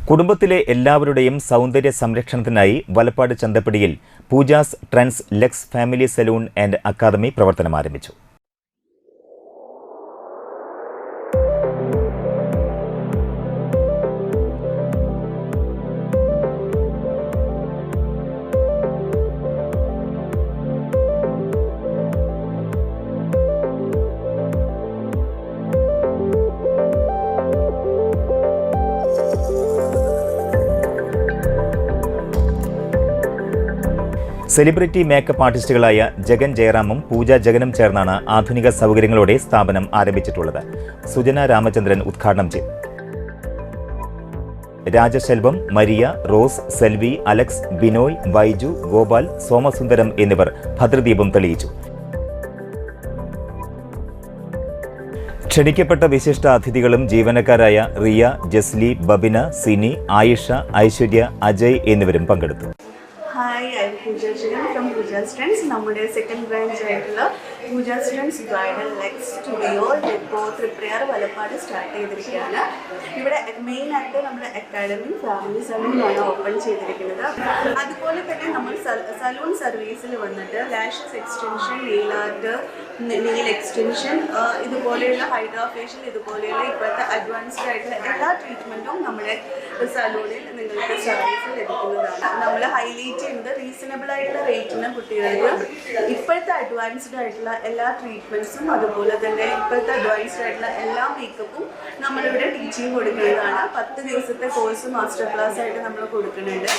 കുടുംബത്തിലെ എല്ലാവരുടെയും സൗന്ദര്യ സംരക്ഷണത്തിനായി വലപ്പാട് ചന്തപ്പടിയിൽ Pooja's trends lux family salon and academy പ്രവർത്തനം ആരംഭിച്ചു. സെലിബ്രിറ്റി മേക്കപ്പ് ആർട്ടിസ്റ്റുകളായ ജഗൻ ജയറാമും പൂജ ജഗനും ചേർന്നാണ് ആധുനിക സൗകര്യങ്ങളോടെ സ്ഥാപനം ആരംഭിച്ചിട്ടുള്ളത്. സുജന രാമചന്ദ്രൻ ഉദ്ഘാടനം ചെയ്തു. Rajaselvam, Maria, Rose, Selvi, Alex, Binoy, Baiju, Gopal, Somasundaram എന്നിവർ ഭദ്രദീപം തെളിയിച്ചു. ക്ഷണിക്കപ്പെട്ട വിശിഷ്ട അതിഥികളും ജീവനക്കാരായ റിയ, ജസ്ലി, ബബിന, സിനി, ആയിഷ, ഐശ്വര്യ, അജയ് എന്നിവരും പങ്കെടുത്തു. Hi, I'm Pooja Jagan from Pooja's Trends. നമ്മുടെ സെക്കൻഡ് ബ്രാഞ്ച് ആയിട്ടുള്ള Pooja's Trends bridal Lex studio ഇപ്പോൾ തൃപ്രയാർ വലപ്പാട് സ്റ്റാർട്ട് ചെയ്തിരിക്കുകയാണ്. ഇവിടെ മെയിനായിട്ട് നമ്മുടെ അക്കാഡമി ഫാമിലി സലൂണാണ് ഓപ്പൺ ചെയ്തിരിക്കുന്നത്. അതുപോലെ തന്നെ നമ്മൾ സലൂൺ സർവീസിൽ വന്നിട്ട് lashes extension, nail art, nail extension, ഇതുപോലെയുള്ള ഹൈഡ്രാ ഫേഷ്യൽ, ഇതുപോലെയുള്ള ഇപ്പോഴത്തെ അഡ്വാൻസ്ഡ് ആയിട്ടുള്ള എല്ലാ ട്രീറ്റ്മെൻറ്റും നമ്മുടെ സലൂണിൽ നിങ്ങൾക്ക് സർവീസ് ലഭിക്കുന്നതാണ്. നമ്മൾ ഹൈലൈറ്റ് ചെയ്യുന്നത് റീസണബിൾ ആയിട്ടുള്ള റേറ്റിന് കുട്ടികൾക്ക് ഇപ്പോഴത്തെ അഡ്വാൻസ്ഡ് ആയിട്ടുള്ള എല്ലാ ട്രീറ്റ്മെൻറ്റ്സും അതുപോലെ തന്നെ ഇപ്പോഴത്തെ അഡ്വാൻസ്ഡ് ആയിട്ടുള്ള എല്ലാ മേക്കപ്പും നമ്മളിവിടെ ടീച്ചിങ് കൊടുക്കുന്നതാണ്. 10 ദിവസത്തെ കോഴ്സ് മാസ്റ്റർ ക്ലാസ് ആയിട്ട് നമ്മൾ കൊടുക്കുന്നുണ്ട്.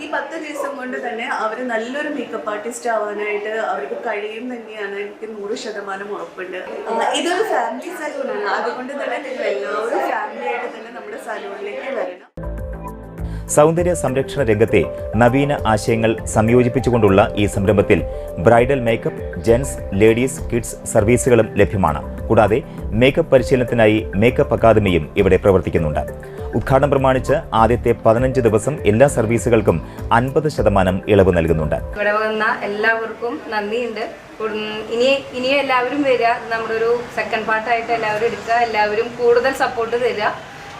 ഈ 10 ദിവസം കൊണ്ട് തന്നെ അവർ നല്ലൊരു മേക്കപ്പ് ആർട്ടിസ്റ്റ് ആവാനായിട്ട് അവർക്ക് കഴിയും തന്നെയാണ് എനിക്ക് 100% ഉറപ്പുണ്ട്. ഇതൊരു ഫാമിലി സലൂണാണ്. അതുകൊണ്ട് തന്നെ നിങ്ങൾ എല്ലാവരും ഫാമിലി ആയിട്ട് തന്നെ നമ്മുടെ സലൂണിലേക്ക് വരണം. സൗന്ദര്യ സംരക്ഷണ രംഗത്തെ നവീന ആശയങ്ങൾ സംയോജിപ്പിച്ചുകൊണ്ടുള്ള ഈ സംരംഭത്തിൽ bridal makeup, gents, ladies, kids സർവീസുകളും ലഭ്യമാണ്. കൂടാതെ മേക്കപ്പ് പരിശീലനത്തിനായി മേക്കപ്പ് അക്കാദമിയും ഇവിടെ പ്രവർത്തിക്കുന്നുണ്ട്. ഉദ്ഘാടനം പ്രമാണിച്ച് ആദ്യത്തെ 15 ദിവസം എല്ലാ സർവീസുകൾക്കും 50% ഇളവ് നൽകുന്നുണ്ട്. ഇവിടെ വന്ന എല്ലാവർക്കും നന്ദിയുണ്ട്. ഇനിയും എല്ലാവരും വരിക. നമ്മുടെ ഒരു സെക്കൻഡ് പാർട്ടായിട്ട് എല്ലാവരും എടുക്കുക. എല്ലാവരും കൂടുതൽ സപ്പോർട്ട് തരിക.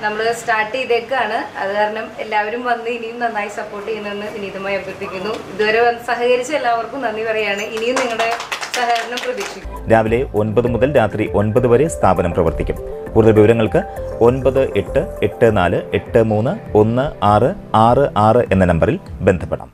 നമ്മൾ സ്റ്റാർട്ട് ചെയ്തേക്കാണ്. അത് കാരണം എല്ലാവരും വന്ന് ഇനിയും നന്നായി സപ്പോർട്ട് ചെയ്യുന്നതെന്ന് വിനീതമായി അഭ്യർത്ഥിക്കുന്നു. ഇതുവരെ സംഘകരിച്ച എല്ലാവർക്കും നന്ദി പറയുകയാണ്. ഇനിയും നിങ്ങളുടെ സഹകരണം പ്രതീക്ഷിക്കും. രാവിലെ 9 മുതൽ രാത്രി 9 വരെ സ്ഥാപനം പ്രവർത്തിക്കും. കൂടുതൽ വിവരങ്ങൾക്ക് 9884831666 എന്ന നമ്പറിൽ ബന്ധപ്പെടാം.